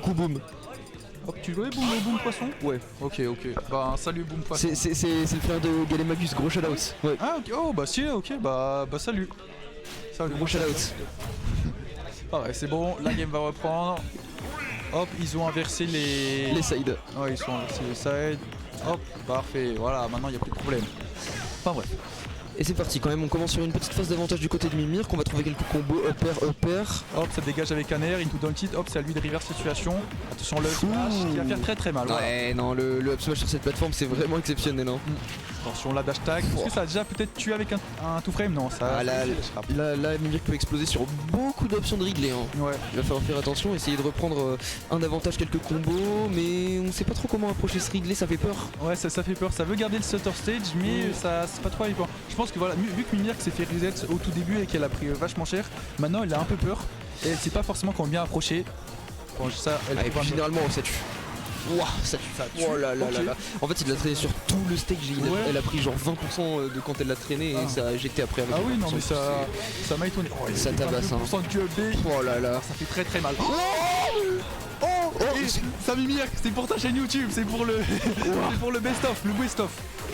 coup boum. Hop, tu jouais boum poisson? Ouais. Ok. Bah salut boum poisson. C'est le frère de Galemagus, gros shout-out. Ouais. Ah ok, oh bah si, ok, bah salut. Salut. Gros shout-out. Ah ouais, c'est bon, la game va reprendre. Hop, ils ont inversé les sides. Ouais, ils ont inversé les sides. Hop, parfait, voilà, maintenant il n'y a plus de problème. Enfin bref. Et c'est parti quand même, on commence sur une petite phase d'avantage du côté de Mimir, qu'on va trouver quelques combos upper. Hop, ça dégage avec un air, into down tilt, hop, c'est à lui de reverse situation. Attention, le up smash qui va faire très mal. Ouais, non, le up smash sur cette plateforme c'est vraiment exceptionnel. Hein. Attention, la dash tag. Est-ce que ça a déjà peut-être tué avec un two frame? Non, ça. Ah, là, Mimir peut exploser sur beaucoup d'options de Ridley. Hein. Ouais. Il va falloir faire attention, essayer de reprendre un avantage, quelques combos, mais on sait pas trop comment approcher ce Ridley, ça fait peur. Ouais, ça fait peur. Ça veut garder le center stage, mais ça c'est pas trop évident. Je pense que voilà, vu que Mimir s'est fait reset au tout début et qu'elle a pris vachement cher, maintenant elle a un peu peur et elle sait pas forcément comment bien approcher. Bon, ça, elle et puis généralement ça tue. Ouah, ça tue. Oh là là là là. En fait il l'a traîné sur tout le stage, elle a pris genre 20% de quand elle l'a traîné et ça a éjecté après avec. Ah oui non mais ça m'a étonné. Oh, ça tabasse hein. Oh là là. Ça fait très mal. Ça Mimir, c'est pour ta chaîne YouTube, c'est pour le c'est pour le best of.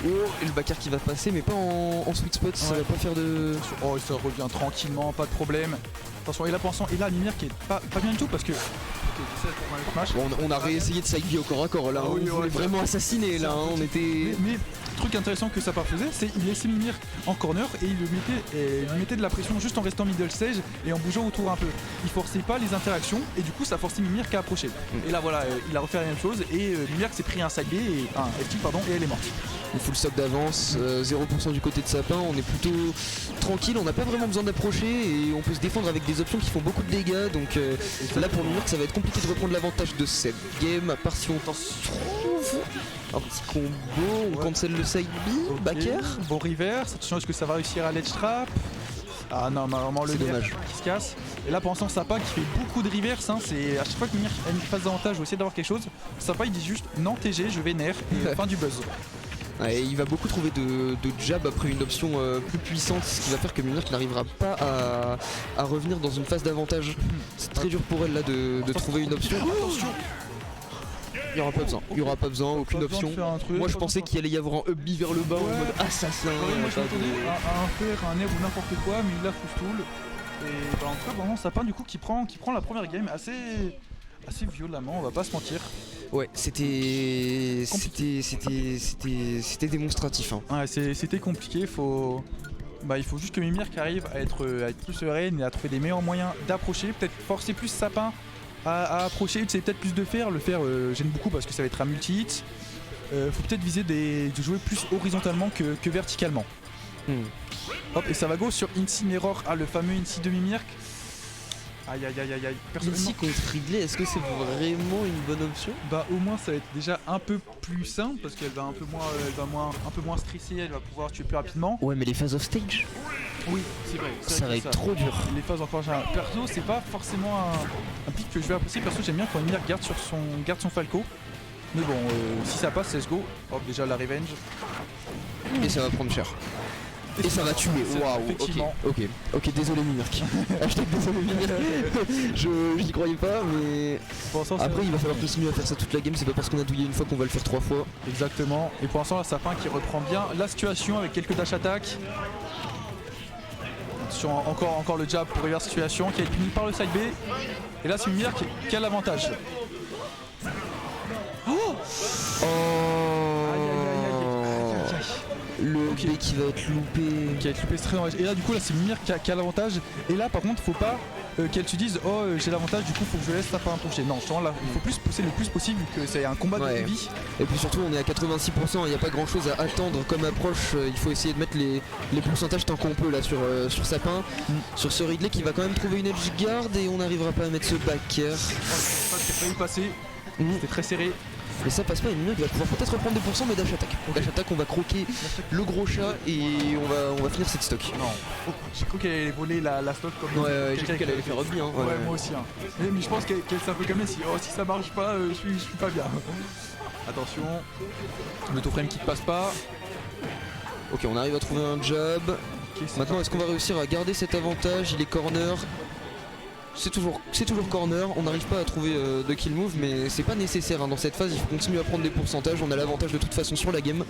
Et le backer qui va passer mais pas en sweet spot, ça va pas faire de... Oh ça revient tranquillement, pas de problème. Attention, et là Mimir qui est pas bien du tout parce que... Bon, on a réessayé de side B au corps à corps là, on voulait vraiment assassiner là, on était... Mais truc intéressant que Sapin faisait, c'est il laissait Mimir en corner et il lui mettait de la pression juste en restant middle stage et en bougeant autour un peu. Il forçait pas les interactions et du coup ça forçait Mimir qu'à approcher. Et là voilà, il a refait la même chose et Mimir s'est pris un side B et un FT et elle est morte. Il full stock d'avance, 0% du côté de Sapin, on est plutôt tranquille, on n'a pas vraiment besoin d'approcher et on peut se défendre avec des options qui font beaucoup de dégâts, donc là pour Mimir ça va être compliqué de reprendre l'avantage de cette game, à part si on t'en trouve un petit combo, on cancel le side B, backer. Bon reverse, attention est-ce que ça va réussir à ledge trap? Ah non, vraiment le dommage qui se casse. Et là pour l'instant Sapin qui fait beaucoup de reverse, hein, c'est à chaque fois que Mimir a une phase d'avantage ou essayer d'avoir quelque chose, Sapin il dit juste non TG, je vénère et fin du buzz. Et il va beaucoup trouver de jab après une option plus puissante, ce qui va faire que Mimir n'arrivera pas à revenir dans une phase d'avantage. C'est très dur pour elle là de trouver une option. Attention. Il n'y aura pas besoin, aucune option. Moi je pensais qu'il allait y avoir un up B vers le bas en mode assassin. Moi je m'attendais à un fer, un air ou n'importe quoi, mais il a fustool. Et bah, en tout cas vraiment Sapin du coup qui prend la première game assez violemment, on va pas se mentir. Ouais, c'était démonstratif. Hein. Ouais, c'était compliqué, il faut juste que Mimir qui arrive à être plus sereine et à trouver des meilleurs moyens d'approcher, peut-être forcer plus Sapin à approcher, c'est peut-être plus de fer, le fer gêne beaucoup parce que ça va être un multi-hit. Faut peut-être viser de jouer plus horizontalement que verticalement. Hop, et ça va go sur Incineroar, le fameux Inci de Mimir. Aïe. Ici contre Ridley, est-ce que c'est vraiment une bonne option? Bah au moins ça va être déjà un peu plus simple parce qu'elle va un peu moins stressée, elle va pouvoir tuer plus rapidement. Ouais mais les phases off stage. Oui c'est vrai. Ça va être trop dur. Les phases encore perso c'est pas forcément un pic que je vais apprécier, perso j'aime bien quand Mimir garde son Falco. Mais bon si ça passe let's go. Hop déjà la revenge. Et ça va prendre cher. Et ça va tuer, waouh, ok, désolé Mimirk. Hashtag désolé Mimirk. Je n'y croyais pas, mais après il va falloir continuer à faire ça toute la game, c'est pas parce qu'on a douillé une fois qu'on va le faire 3 fois. Exactement, et pour l'instant là Sapin qui reprend bien la situation avec quelques dash attack. Attention, encore le jab pour reverse situation qui est puni par le side B. Et là c'est Mimir qui a l'avantage. Le B qui va être loupé. C'est très dommage. Et là du coup là c'est Mimir qui a l'avantage. Et là par contre faut pas qu'elle se dise oh j'ai l'avantage du coup faut que je laisse Sapin approcher. Non justement là il faut plus pousser le plus possible vu que c'est un combat de vie. Et puis surtout on est à 86%, il n'y a pas grand chose à attendre comme approche. Il faut essayer de mettre les pourcentages tant qu'on peut là sur Sapin. Sur ce Ridley qui va quand même trouver une edge guard et on n'arrivera pas à mettre ce backer. Qui a failli passer. C'était très serré. Mais ça passe pas, et Mimir va pouvoir peut-être reprendre 2% mais dash attack. Dash attack, on va croquer le gros chat et on va finir cette stock. Non, j'ai cru qu'elle allait voler la stock comme j'ai cru qu'elle allait faire rugby. Hein. Ouais, moi aussi. Hein. Mais je pense qu'elle s'est un peu calmée. Si ça marche pas, je suis pas bien. Attention, le two frame qui ne passe pas. Ok, on arrive à trouver un jab. Maintenant, est-ce qu'on va réussir à garder cet avantage? Il est corner. c'est toujours corner, on n'arrive pas à trouver de kill move, mais c'est pas nécessaire hein. Dans cette phase il faut continuer à prendre des pourcentages, on a l'avantage de toute façon sur la game.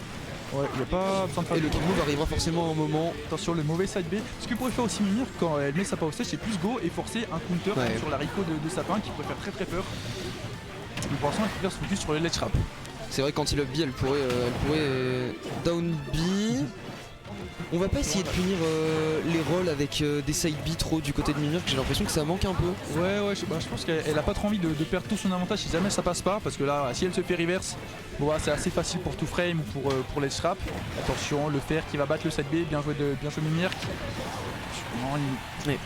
Ouais, il n'y a pas besoin de faire et le kill move arrivera forcément à un moment. Attention, le mauvais side B. Ce que pourrait faire aussi Mimir quand elle met sa power stage, c'est plus go et forcer un counter Ouais. sur la Rico de Sapin qui pourrait faire très peur. Mais pour l'instant, elle préfère se focus sur le ledge trap. C'est vrai que quand il up B, elle pourrait down B. On va pas essayer de punir les rolls avec des side B trop du côté de Mimir, que j'ai l'impression que ça manque un peu. Ouais, je pense qu'elle a pas trop envie de perdre tout son avantage si jamais ça passe pas, parce que là, si elle se fait reverse, bon, bah, c'est assez facile pour tout frame ou pour ledge trap. Attention, le fer qui va battre le side B, bien joué Mimir. Ouais.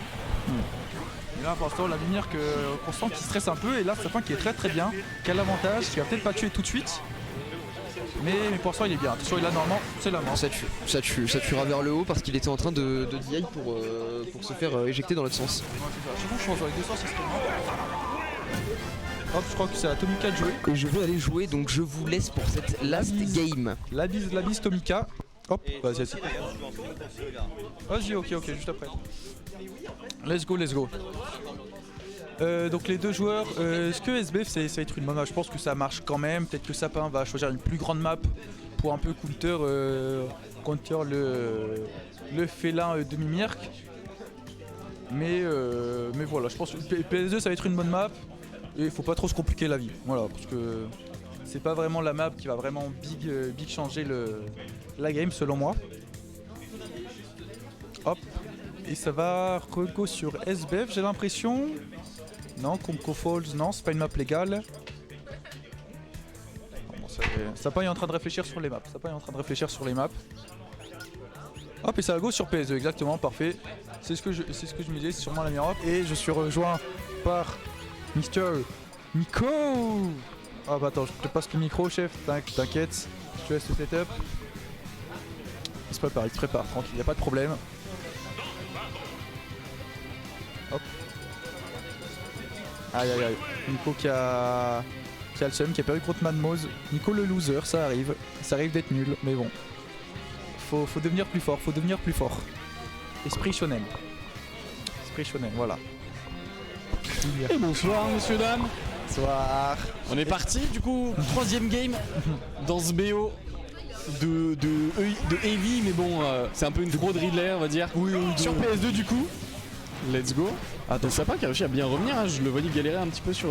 Et là pour l'instant la Mimir qu'on sent qui stresse un peu, et là Sapin qui est très bien, qui a l'avantage, qui va peut-être pas tuer tout de suite. Mais pour l'instant il est bien, attention là normalement c'est la mort. Ça tuera vers le haut parce qu'il était en train de DI pour se faire éjecter dans l'autre sens. Je pense avec 200 c'est ce qu'il Hop, je crois que c'est à Tomika de jouer. Et je vais aller jouer, donc je vous laisse pour cette last game. La bise Tomika. Hop, vas-y. Vas-y, ok, juste après. Let's go. Donc les deux joueurs, est-ce que SBF ça va être une map? Je pense que ça marche quand même. Peut-être que Sapin va choisir une plus grande map pour un peu counter le félin de Mimirk. Mais voilà, je pense que PS2 ça va être une bonne map. Et il faut pas trop se compliquer la vie. Voilà, parce que c'est pas vraiment la map qui va vraiment big changer la game selon moi. Hop. Et ça va rego sur SBF, j'ai l'impression. Non, Comco Falls, non, c'est pas une map légale. Bon, Sapin est en train de réfléchir sur les maps. Hop, et ça va go sur PS2, exactement, parfait. C'est ce que je me disais, c'est sûrement la meilleure map. Et je suis rejoint par Mister Nico. Ah bah attends, je te passe le micro, chef, t'inquiète, je te laisse le setup. Il se prépare, tranquille, y a pas de problème. Hop. Aïe. Nico qui a le seum, qui a perdu contre Madmose. Nico le loser, ça arrive d'être nul, mais bon. Faut devenir plus fort, Esprit shonen, voilà. Et bonsoir messieurs dames. Bonsoir. On est parti du coup, troisième game dans ce BO de Heavy, mais bon c'est un peu une fraude Riddler on va dire. Oui, sur PS2 du coup. Let's go. Donc Sapin qui a réussi à bien revenir, hein. Je le voyais galérer un petit peu sur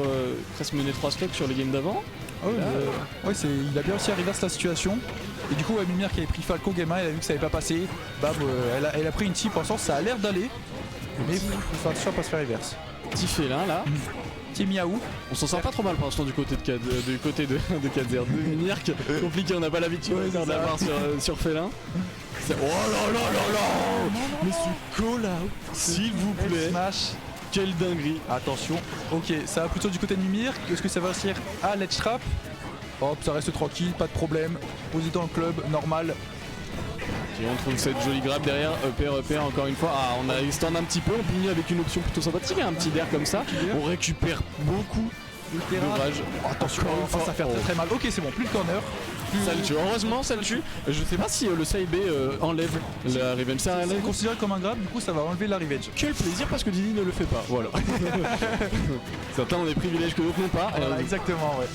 presque mener 3 stocks sur les games d'avant. Il a bien réussi à reverse la situation. Et du coup Mimir qui avait pris Falco Game 1, elle a vu que ça avait pas passé. Bam, elle a pris une tip, en sens ça a l'air d'aller. Mais il faut faire attention à pas se faire reverse. Petit félin là. Petit miaou. On s'en sort pas trop mal pour l'instant du côté de Kazer. De Mimir, compliqué, on n'a pas l'habitude d'avoir sur félin. Oh là. Mais ce call out, s'il vous plaît. Smash. Quelle dinguerie. Attention. Ok, ça va plutôt du côté de Mimir. Est-ce que ça va réussir à ledge trap? Hop, ça reste tranquille, pas de problème. Posé dans le club, normal. Et on trouve cette jolie grappe derrière, upper encore une fois. Ah, on a extend un petit peu, on finit avec une option plutôt sympathique, un petit dair comme ça. On récupère beaucoup de rage. Attention, ça fait très mal. Ok, c'est bon, plus de corner. Ça le tue, heureusement ça le tue. Je sais pas si le side B enlève la revenge. C'est considéré comme un grab, du coup ça va enlever la revenge. Quel plaisir parce que Didi ne le fait pas, voilà. Certains ont des privilèges que d'autres n'ont pas. Voilà, exactement, ouais.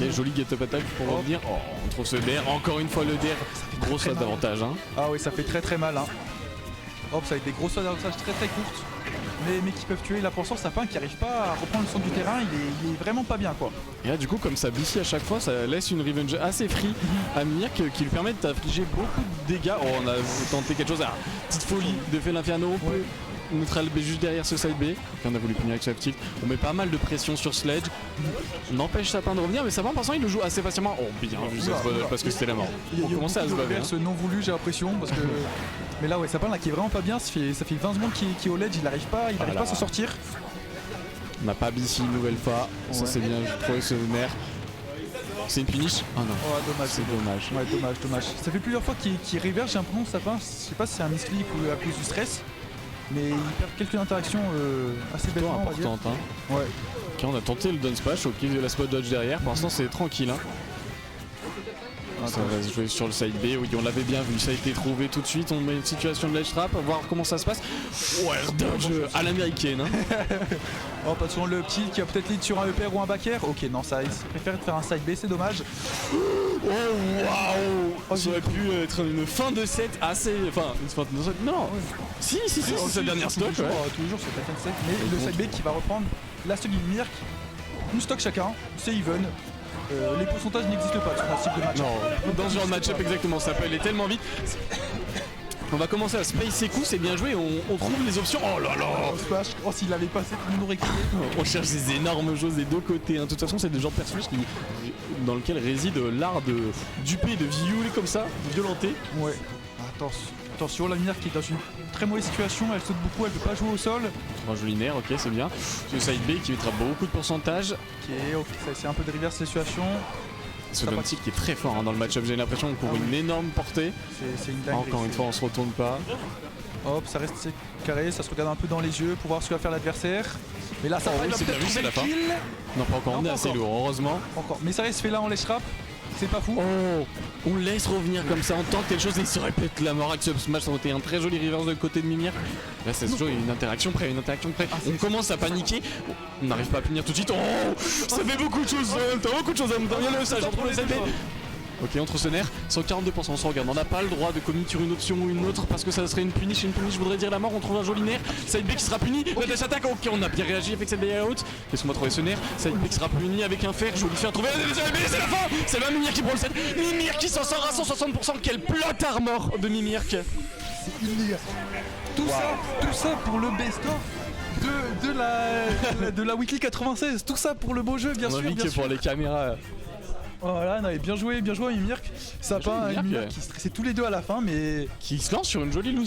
Ok, joli get-up attack pour revenir. Oh, on trouve ce DR, encore une fois le DR. Grosse phase d'avantage. Hein. Ah oui, ça fait très mal. Hein. Hop, ça va être des grosses phases d'avantage très courtes. Mais qui peuvent tuer. Là pour l'instant, Sapin qui arrive pas à reprendre le centre du terrain, il est vraiment pas bien quoi. Et là du coup comme ça biffy à chaque fois, ça laisse une revenge assez free à Mimir qui lui permet de t'affliger beaucoup de dégâts. Oh, on a tenté quelque chose, petite folie de fait l'inferno, on peut neutral B juste derrière ce side B. On a voulu punir avec Active. On met pas mal de pression sur Sledge. On empêche Sapin de revenir, mais Sapin pour l'instant il le joue assez facilement. Oh bien vu ça parce que c'était la mort. On commençait à se baver. Ce non voulu j'ai l'impression parce que. Mais là ouais, Sapin là qui est vraiment pas bien, ça fait 20 secondes qu'il est au ledge, il arrive pas à s'en sortir. On n'a pas BC une nouvelle fois, ça c'est bien, j'ai trouvé ce nerf. C'est une punish. Oh non. Oh dommage. C'est dommage. Ouais dommage. Ça fait plusieurs fois qu'il reverse, j'ai l'impression que Sapin, je sais pas si c'est un misclick ou à cause du stress. Mais il perd quelques interactions assez bêtement importantes. Hein. Ouais. Ok, on a tenté le down splash, ok, la spot dodge derrière, pour l'instant c'est tranquille. Hein. Ça va se jouer sur le side B, oui on l'avait bien vu, ça a été trouvé tout de suite, on met une situation de ledge trap, à voir comment ça se passe. Ouais, dodge à l'américaine. Hein. Oh, pas sur le petit qui a peut-être lead sur un EPR ou un back air. Ok, non, ça, il préfère faire un side B, c'est dommage. Oh waouh, ça aurait pu être une fin de set assez. Enfin, une fin de set. Non, si, c'est la dernière stock. Toujours, toujours sur Titan 7, mais le side B qui va reprendre la stock du Mirk. Une stock chacun, c'est even. Les pourcentages n'existent pas sur un type de match. Non, dans ce genre de match-up, exactement, ça peut aller tellement vite. On va commencer à space ses coups, c'est bien joué, on trouve les options. Oh là là. Splash, oh s'il l'avait passé, tout le monde aurait crié. On cherche des énormes choses des deux côtés. Hein. De toute façon, c'est des genres de personnages dans lequel réside l'art de duper, de violer comme ça, de violenter. Ouais. Attention, la Mirk qui est dans une très mauvaise situation, elle saute beaucoup, elle peut pas jouer au sol. Un joli nerf, ok, c'est bien. Le side B qui mettra beaucoup de pourcentage. Ok, ça essaie un peu de reverse la situation. Ce Domptic qui est très fort hein, dans le match-up, j'ai l'impression qu'on court une énorme portée. C'est une dinguerie. Encore une fois, on se retourne pas. Hop, ça reste carré, ça se regarde un peu dans les yeux pour voir ce que va faire l'adversaire. Mais là, ça va c'est bien vu, c'est la fin. kill. Non, pas encore, on est assez lourd, heureusement. Encore, mais ça reste fait là en laisse rap, c'est pas fou. Oh, on laisse revenir comme ça, on tente quelque chose et il se répète la mort avec ce smash, ça aurait été un très joli reverse de côté de Mimir. Là, ça se joue, il y a une interaction près. On commence à paniquer, on n'arrive pas à punir tout de suite. Oh, ça fait beaucoup de choses, t'as beaucoup de choses à me donner le sage entre les épées. Ok, entre ce nerf, 142%, on se regarde, on n'a pas le droit de commettre sur une option ou une autre parce que ça serait une punish, je voudrais dire la mort, on trouve un joli nerf, side B qui sera puni, la dash attaque, ok on a bien réagi avec cette day out, laisse-moi trouver ce nerf, side B qui sera puni avec un fer, joli fer trouvé, c'est la fin, c'est même Mimir qui prend le set, Mimir qui s'en sort à 160%, quel plot armor de Mimir. C'est illégal. Tout ça pour le best-of de la Weekly 96, tout ça pour le beau jeu bien sûr. Pour les caméras. Voilà, non, bien joué Mimirk. Sapin et Mimir qui stressaient tous les deux à la fin, mais qui se lance sur une jolie loose.